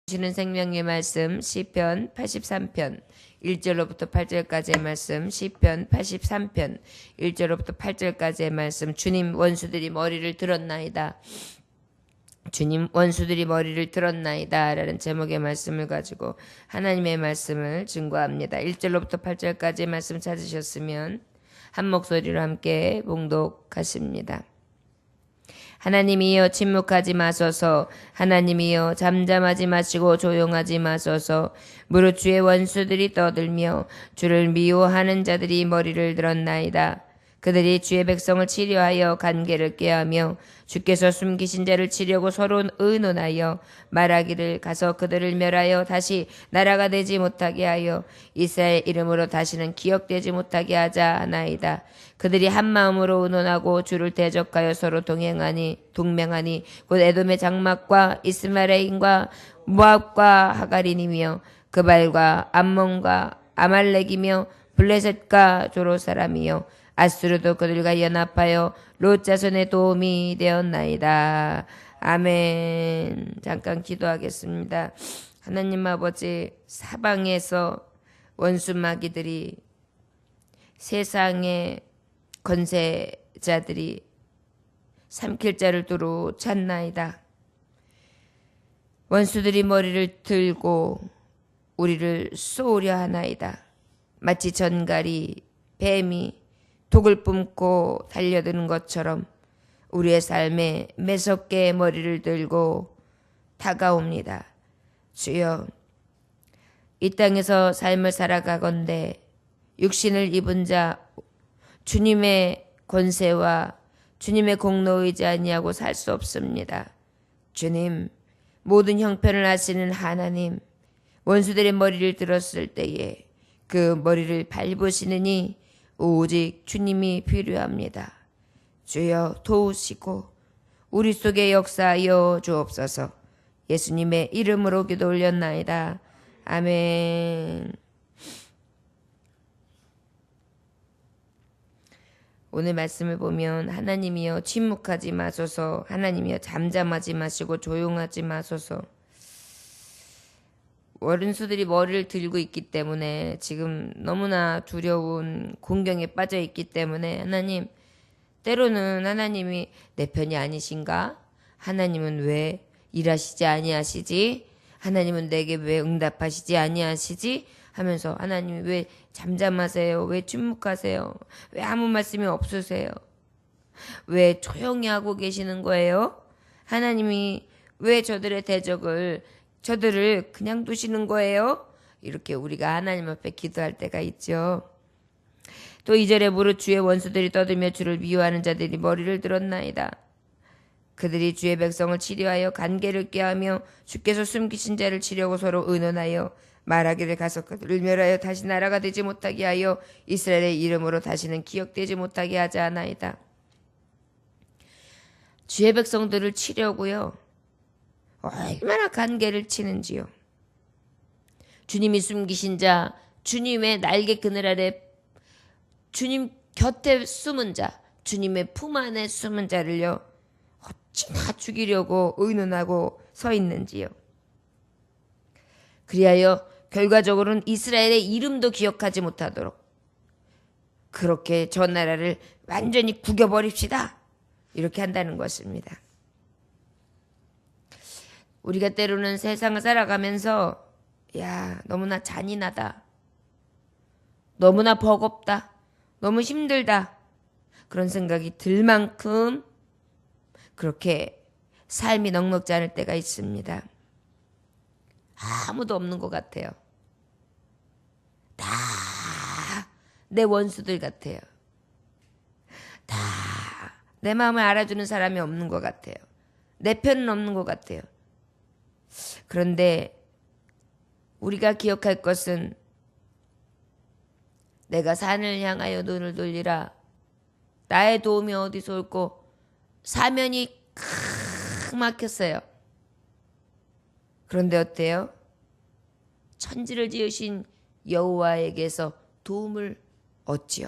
주시는 생명의 말씀 시편 83편 1절로부터 8절까지의 말씀. 시편 83편 1절로부터 8절까지의 말씀. 주님, 원수들이 머리를 들었나이다. 주님, 원수들이 머리를 들었나이다 라는 제목의 말씀을 가지고 하나님의 말씀을 증거합니다. 1절로부터 8절까지의 말씀 찾으셨으면 한 목소리로 함께 봉독하십니다. 하나님이여, 침묵하지 마소서. 하나님이여, 잠잠하지 마시고 조용하지 마소서. 무릇 주의 원수들이 떠들며 주를 미워하는 자들이 머리를 들었나이다. 그들이 주의 백성을 치려하여 간계를 꾀하며 주께서 숨기신 자를 치려고 서로 의논하여 말하기를, 가서 그들을 멸하여 다시 나라가 되지 못하게 하여 이스라엘 이름으로 다시는 기억되지 못하게 하자 하나이다. 그들이 한 마음으로 의논하고 주를 대적하여 서로 동맹하니 곧 에돔의 장막과 이스마엘과 모압과 하가린이며 그발과 암몬과 아말렉이며 블레셋과 조로 사람이요 아수르도 그들과 연합하여 롯 자손의 도움이 되었나이다. 아멘. 잠깐 기도하겠습니다. 하나님 아버지, 사방에서 원수 마귀들이, 세상의 권세자들이 삼킬 자를 두루 찾나이다. 원수들이 머리를 들고 우리를 쏘으려 하나이다. 마치 전갈이, 뱀이 독을 뿜고 달려드는 것처럼 우리의 삶에 매섭게 머리를 들고 다가옵니다. 주여, 이 땅에서 삶을 살아가건대 육신을 입은 자, 주님의 권세와 주님의 공로 의지 아니하고 살 수 없습니다. 주님, 모든 형편을 아시는 하나님, 원수들의 머리를 들었을 때에 그 머리를 밟으시느니 오직 주님이 필요합니다. 주여, 도우시고 우리 속에 역사하여 주옵소서. 예수님의 이름으로 기도 올렸나이다. 아멘. 오늘 말씀을 보면 하나님이여, 침묵하지 마소서. 하나님이여, 잠잠하지 마시고 조용하지 마소서. 원수들이 머리를 들고 있기 때문에 지금 너무나 두려운 공경에 빠져 있기 때문에 하나님, 때로는 하나님이 내 편이 아니신가? 하나님은 왜 일하시지 아니하시지? 하나님은 내게 왜 응답하시지 아니하시지? 하면서 하나님이 왜 잠잠하세요? 왜 침묵하세요? 왜 아무 말씀이 없으세요? 왜 조용히 하고 계시는 거예요? 하나님이 왜 저들을 그냥 두시는 거예요? 이렇게 우리가 하나님 앞에 기도할 때가 있죠. 또 2절에 무릇 주의 원수들이 떠들며 주를 미워하는 자들이 머리를 들었나이다. 그들이 주의 백성을 치려하여 간계를 꾀하며 주께서 숨기신 자를 치려고 서로 의논하여 말하기를, 가서 그들을 멸하여 다시 나라가 되지 못하게 하여 이스라엘의 이름으로 다시는 기억되지 못하게 하자 하나이다. 주의 백성들을 치려고요, 얼마나 간계를 치는지요. 주님이 숨기신 자, 주님의 날개 그늘 아래, 주님 곁에 숨은 자, 주님의 품 안에 숨은 자를요, 어찌나 죽이려고 의논하고 서 있는지요. 그리하여 결과적으로는 이스라엘의 이름도 기억하지 못하도록 그렇게 저 나라를 완전히 구겨버립시다, 이렇게 한다는 것입니다. 우리가 때로는 세상을 살아가면서 너무나 잔인하다, 너무나 버겁다, 너무 힘들다, 그런 생각이 들 만큼 그렇게 삶이 넉넉지 않을 때가 있습니다. 아무도 없는 것 같아요. 다 내 원수들 같아요. 다 내 마음을 알아주는 사람이 없는 것 같아요. 내 편은 없는 것 같아요. 그런데 우리가 기억할 것은, 내가 산을 향하여 눈을 돌리라. 나의 도움이 어디서 올꼬? 사면이 크 막혔어요. 그런데 어때요? 천지를 지으신 여호와에게서 도움을 얻지요.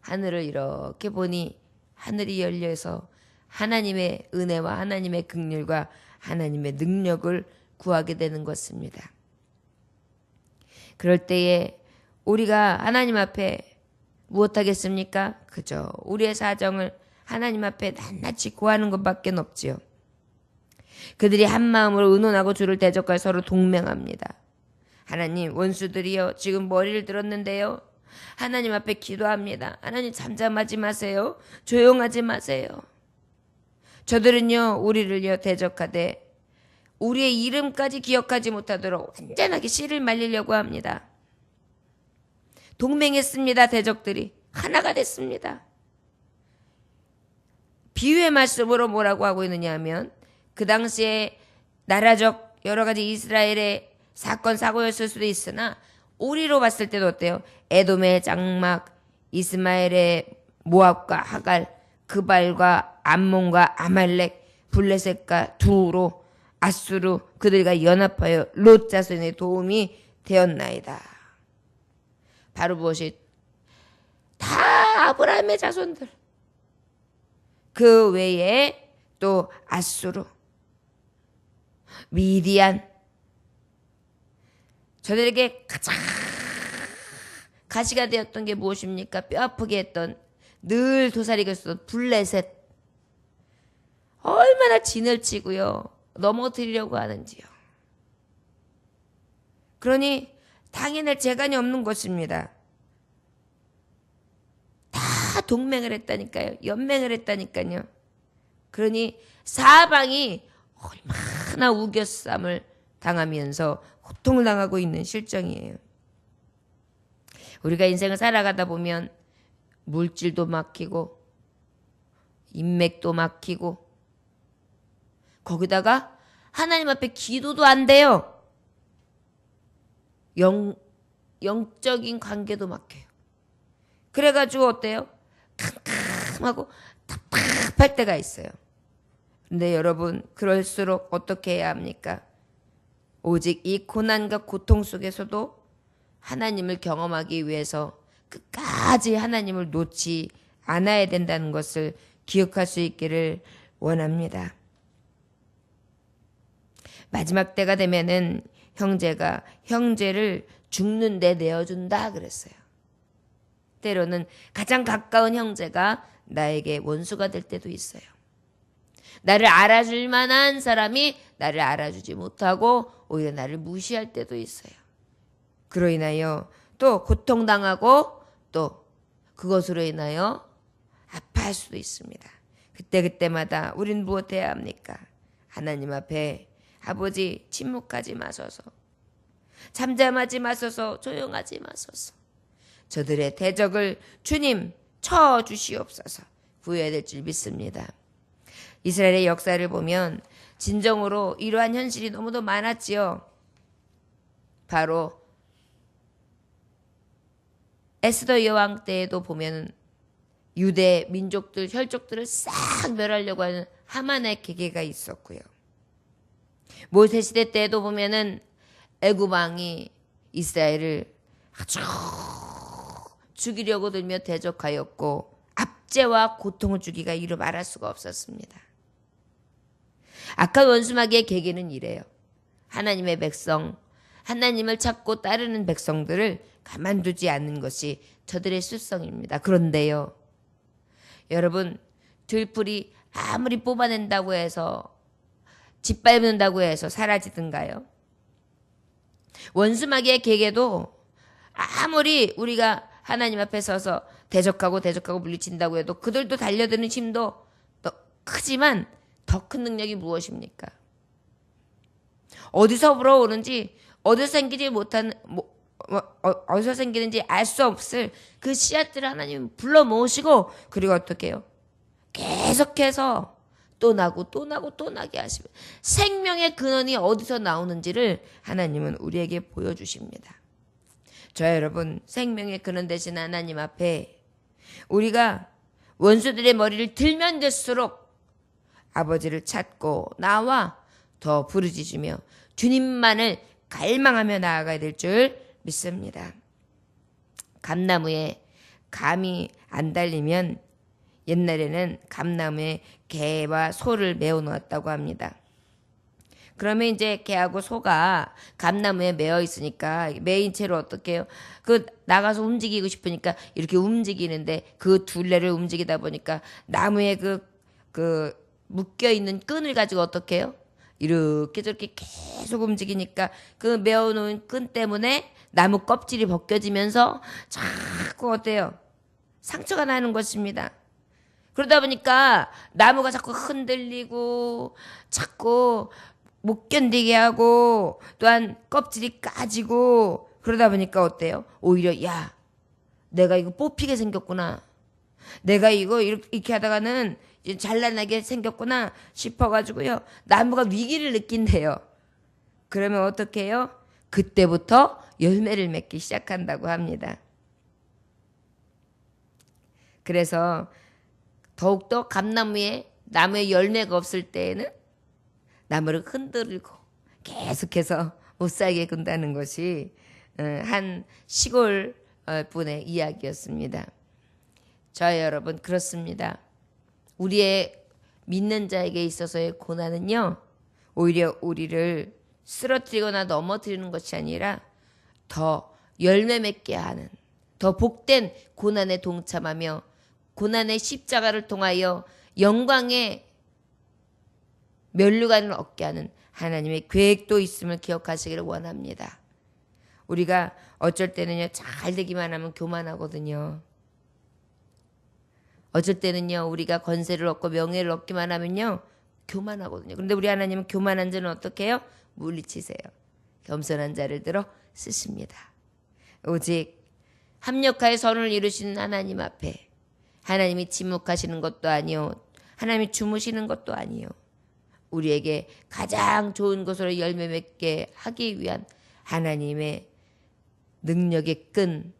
하늘을 이렇게 보니 하늘이 열려서 하나님의 은혜와 하나님의 긍휼과 하나님의 능력을 구하게 되는 것입니다. 그럴 때에 우리가 하나님 앞에 무엇하겠습니까? 그저 우리의 사정을 하나님 앞에 낱낱이 구하는 것밖에 없지요. 그들이 한 마음으로 의논하고 주를 대적하여 서로 동맹합니다. 하나님, 원수들이여 지금 머리를 들었는데요. 하나님 앞에 기도합니다. 하나님, 잠잠하지 마세요. 조용하지 마세요. 저들은요, 우리를요 대적하되 우리의 이름까지 기억하지 못하도록 완전하게 씨를 말리려고 합니다. 동맹했습니다. 대적들이 하나가 됐습니다. 비유의 말씀으로 뭐라고 하고 있느냐 하면 그 당시에 나라적 여러 가지 이스라엘의 사건 사고였을 수도 있으나 우리로 봤을 때도 어때요? 에돔의 장막, 이스마엘의 모압과 하갈, 그발과 암몬과 아말렉, 블레셋과 두로, 아수르 그들과 연합하여 롯 자손의 도움이 되었나이다. 바로 무엇이? 다 아브라함의 자손들. 그 외에 또 아수르, 미디안, 저들에게 가장 가시가 되었던 게 무엇입니까? 뼈 아프게 했던, 늘 도사리가 있었던 블레셋. 얼마나 진을 치고요 넘어뜨리려고 하는지요. 그러니 당해낼 재간이 없는 것입니다. 다 동맹을 했다니까요. 연맹을 했다니까요. 그러니 사방이 얼마나 우겨쌈을 당하면서 고통을 당하고 있는 실정이에요. 우리가 인생을 살아가다 보면 물질도 막히고 인맥도 막히고 거기다가 하나님 앞에 기도도 안 돼요. 영적인 관계도 막혀요. 그래가지고 어때요? 캄캄하고 답답할 때가 있어요. 근데 여러분, 그럴수록 어떻게 해야 합니까? 오직 이 고난과 고통 속에서도 하나님을 경험하기 위해서 끝까지 하나님을 놓지 않아야 된다는 것을 기억할 수 있기를 원합니다. 마지막 때가 되면은 형제가 형제를 죽는 데 내어준다 그랬어요. 때로는 가장 가까운 형제가 나에게 원수가 될 때도 있어요. 나를 알아줄 만한 사람이 나를 알아주지 못하고 오히려 나를 무시할 때도 있어요. 그로 인하여 또 고통당하고 또 그것으로 인하여 아파할 수도 있습니다. 그때마다 우린 무엇해야 합니까? 하나님 앞에 아버지, 침묵하지 마소서, 잠잠하지 마소서, 조용하지 마소서, 저들의 대적을 주님 쳐주시옵소서 구해야 될 줄 믿습니다. 이스라엘의 역사를 보면 진정으로 이러한 현실이 너무도 많았지요. 바로 에스더 여왕 때에도 보면 유대 민족들, 혈족들을 싹 멸하려고 하는 하만의 계계가 있었고요. 모세 시대 때에도 보면은 애굽 왕이 이스라엘을 아주 죽이려고 들며 대적하였고 압제와 고통을 주기가 이루 말할 수가 없었습니다. 악한 원수마귀의 계계는 이래요. 하나님의 백성, 하나님을 찾고 따르는 백성들을 가만두지 않는 것이 저들의 습성입니다. 그런데요, 여러분, 들풀이 아무리 뽑아낸다고 해서 짓밟는다고 해서 사라지든가요? 원수마귀의 계계도 아무리 우리가 하나님 앞에 서서 대적하고 물리친다고 해도 그들도 달려드는 힘도 크지만 더 큰 능력이 무엇입니까? 어디서 불어오는지, 어디서 생기지 못하는, 어디서 생기는지 알 수 없을 그 씨앗들을 하나님 불러 모으시고, 그리고 어떻게 해요? 계속해서 또 나고 또 나고 또 나게 하시면 생명의 근원이 어디서 나오는지를 하나님은 우리에게 보여주십니다. 저 여러분, 생명의 근원 되신 하나님 앞에 우리가 원수들의 머리를 들면 들수록 아버지를 찾고 나와 더 부르짖으며 주님만을 갈망하며 나아가야 될 줄 믿습니다. 감나무에 감이 안 달리면 옛날에는 감나무에 개와 소를 메어 놓았다고 합니다. 그러면 이제 개하고 소가 감나무에 매어 있으니까 매인 채로 어떻게 해요? 그 나가서 움직이고 싶으니까 이렇게 움직이는데 그 둘레를 움직이다 보니까 나무에 그 묶여 있는 끈을 가지고 어떻게 해요? 이렇게 저렇게 계속 움직이니까 그 매어놓은 끈 때문에 나무 껍질이 벗겨지면서 자꾸 어때요? 상처가 나는 것입니다. 그러다 보니까 나무가 자꾸 흔들리고 자꾸 못 견디게 하고 또한 껍질이 까지고 그러다 보니까 어때요? 오히려 야 내가 이거 뽑히게 생겼구나. 내가 이거 이렇게 하다가는 잘라나게 생겼구나 싶어가지고요. 나무가 위기를 느낀대요. 그러면 어떻게 해요? 그때부터 열매를 맺기 시작한다고 합니다. 그래서 더욱더 감나무에 나무에 열매가 없을 때에는 나무를 흔들고 계속해서 못 살게 군다는 것이 한 시골 분의 이야기였습니다. 저희 여러분 그렇습니다. 우리의 믿는 자에게 있어서의 고난은요. 오히려 우리를 쓰러뜨리거나 넘어뜨리는 것이 아니라 더 열매 맺게 하는 더 복된 고난에 동참하며 고난의 십자가를 통하여 영광의 면류관을 얻게 하는 하나님의 계획도 있음을 기억하시기를 원합니다. 우리가 어쩔 때는요. 잘 되기만 하면 교만하거든요. 어쩔 때는요. 우리가 권세를 얻고 명예를 얻기만 하면요. 교만하거든요. 그런데 우리 하나님은 교만한 자는 어떻게 해요? 물리치세요. 겸손한 자를 들어 쓰십니다. 오직 합력하여 선을 이루시는 하나님 앞에 하나님이 침묵하시는 것도 아니요. 하나님이 주무시는 것도 아니요. 우리에게 가장 좋은 것으로 열매 맺게 하기 위한 하나님의 능력의 끈,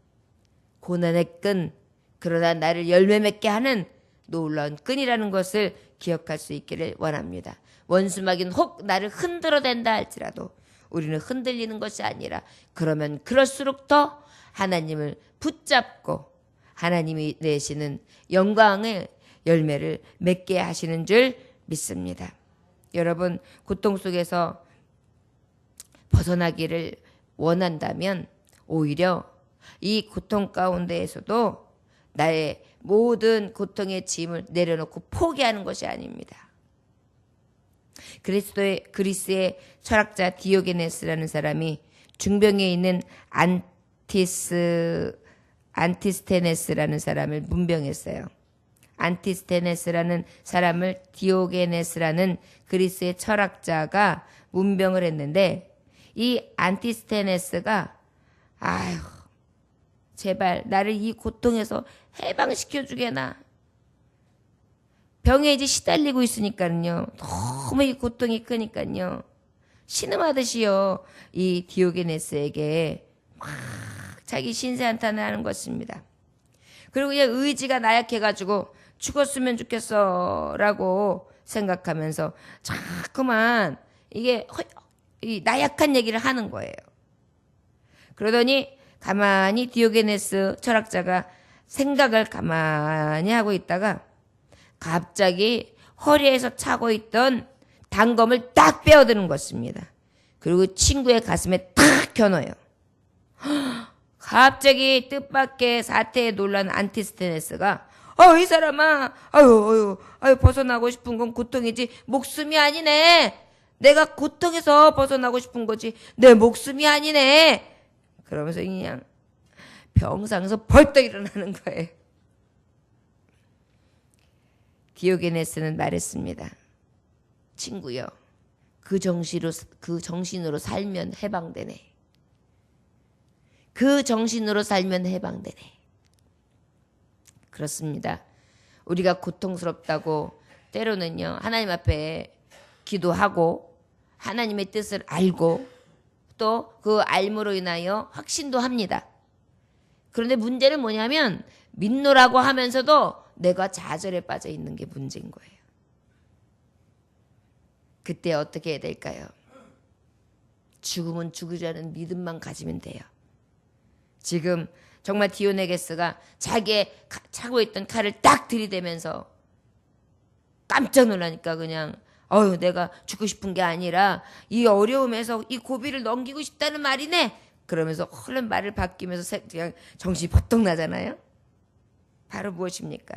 고난의 끈, 그러나 나를 열매 맺게 하는 놀라운 끈이라는 것을 기억할 수 있기를 원합니다. 원수마귀는 혹 나를 흔들어댄다 할지라도 우리는 흔들리는 것이 아니라 그러면 그럴수록 더 하나님을 붙잡고 하나님이 내시는 영광의 열매를 맺게 하시는 줄 믿습니다. 여러분 고통 속에서 벗어나기를 원한다면 오히려 이 고통 가운데에서도 나의 모든 고통의 짐을 내려놓고 포기하는 것이 아닙니다. 그리스의 철학자 디오게네스라는 사람이 중병에 있는 안티스테네스라는 사람을 문병했어요. 안티스테네스라는 사람을 디오게네스라는 그리스의 철학자가 문병을 했는데 이 안티스테네스가 아휴 제발 나를 이 고통에서 해방시켜 주게나. 병에 이제 시달리고 있으니까요. 너무 이 고통이 크니까요. 신음하듯이요. 이 디오게네스에게 막 자기 신세한탄을 하는 것입니다. 그리고 그냥 의지가 나약해가지고 죽었으면 좋겠어 라고 생각하면서 자꾸만 이게 나약한 얘기를 하는 거예요. 그러더니 가만히 디오게네스 철학자가 생각을 가만히 하고 있다가 갑자기 허리에서 차고 있던 단검을 딱 빼어드는 것입니다. 그리고 친구의 가슴에 탁 겨넣어요. 갑자기 뜻밖의 사태에 놀란 안티스테네스가 이 사람아 아유 벗어나고 싶은 건 고통이지 목숨이 아니네. 내가 고통에서 벗어나고 싶은 거지 내 목숨이 아니네. 그러면서 그냥 병상에서 벌떡 일어나는 거예요. 디오게네스는 말했습니다. 친구여, 그 정신으로 살면 해방되네. 그 정신으로 살면 해방되네. 그렇습니다. 우리가 고통스럽다고 때로는요, 하나님 앞에 기도하고 하나님의 뜻을 알고 또 그 알므로 인하여 확신도 합니다. 그런데 문제는 뭐냐면 믿노라고 하면서도 내가 좌절에 빠져 있는 게 문제인 거예요. 그때 어떻게 해야 될까요? 죽으면 죽으려는 믿음만 가지면 돼요. 지금 정말 디오네게스가 자기의 차고 있던 칼을 딱 들이대면서 깜짝 놀라니까 그냥 내가 죽고 싶은 게 아니라 이 어려움에서 이 고비를 넘기고 싶다는 말이네. 그러면서 얼른 말을 바뀌면서 그냥 정신이 버떡 나잖아요. 바로 무엇입니까?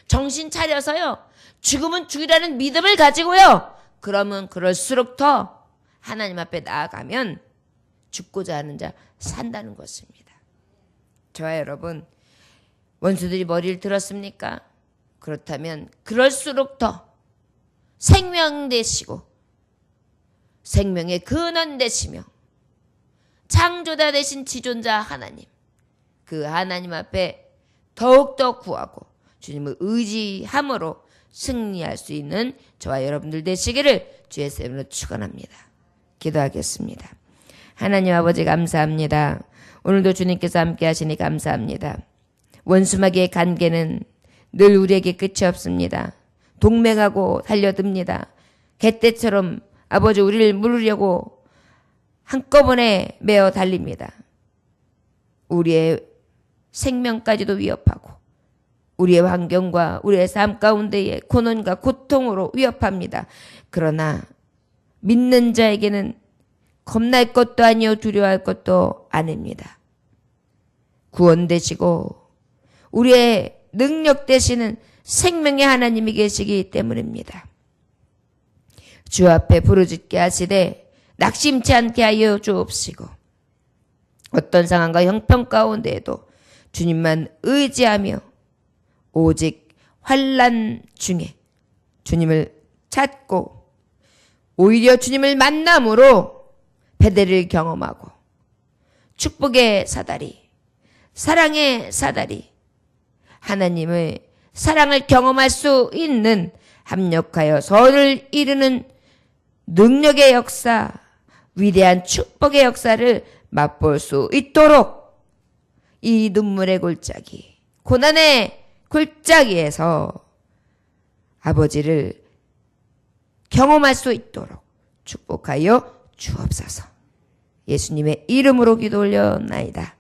정신 차려서요. 죽으면 죽이라는 믿음을 가지고요. 그러면 그럴수록 더 하나님 앞에 나아가면 죽고자 하는 자 산다는 것입니다. 저와 여러분, 원수들이 머리를 들었습니까? 그렇다면 그럴수록 더 생명 되시고 생명의 근원 되시며 창조자 되신 지존자 하나님, 그 하나님 앞에 더욱더 구하고 주님을 의지함으로 승리할 수 있는 저와 여러분들 되시기를 주의 이름으로 축원합니다. 기도하겠습니다. 하나님 아버지 감사합니다. 오늘도 주님께서 함께 하시니 감사합니다. 원수마귀의 간계는 늘 우리에게 끝이 없습니다. 동맹하고 달려듭니다. 개떼처럼 아버지 우리를 물으려고 한꺼번에 메어 달립니다. 우리의 생명까지도 위협하고 우리의 환경과 우리의 삶 가운데의 고난과 고통으로 위협합니다. 그러나 믿는 자에게는 겁날 것도 아니요 두려워할 것도 아닙니다. 구원되시고 우리의 능력 되시는 생명의 하나님이 계시기 때문입니다. 주 앞에 부르짖게 하시되 낙심치 않게 하여 주옵시고 어떤 상황과 형편 가운데에도 주님만 의지하며 오직 환난 중에 주님을 찾고 오히려 주님을 만남으로 배대를 경험하고 축복의 사다리, 사랑의 사다리, 하나님의 사랑을 경험할 수 있는 합력하여 선을 이루는 능력의 역사, 위대한 축복의 역사를 맛볼 수 있도록 이 눈물의 골짜기, 고난의 골짜기에서 아버지를 경험할 수 있도록 축복하여 주옵소서. 예수님의 이름으로 기도 올려나이다.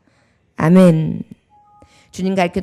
아멘. 주님 가르쳐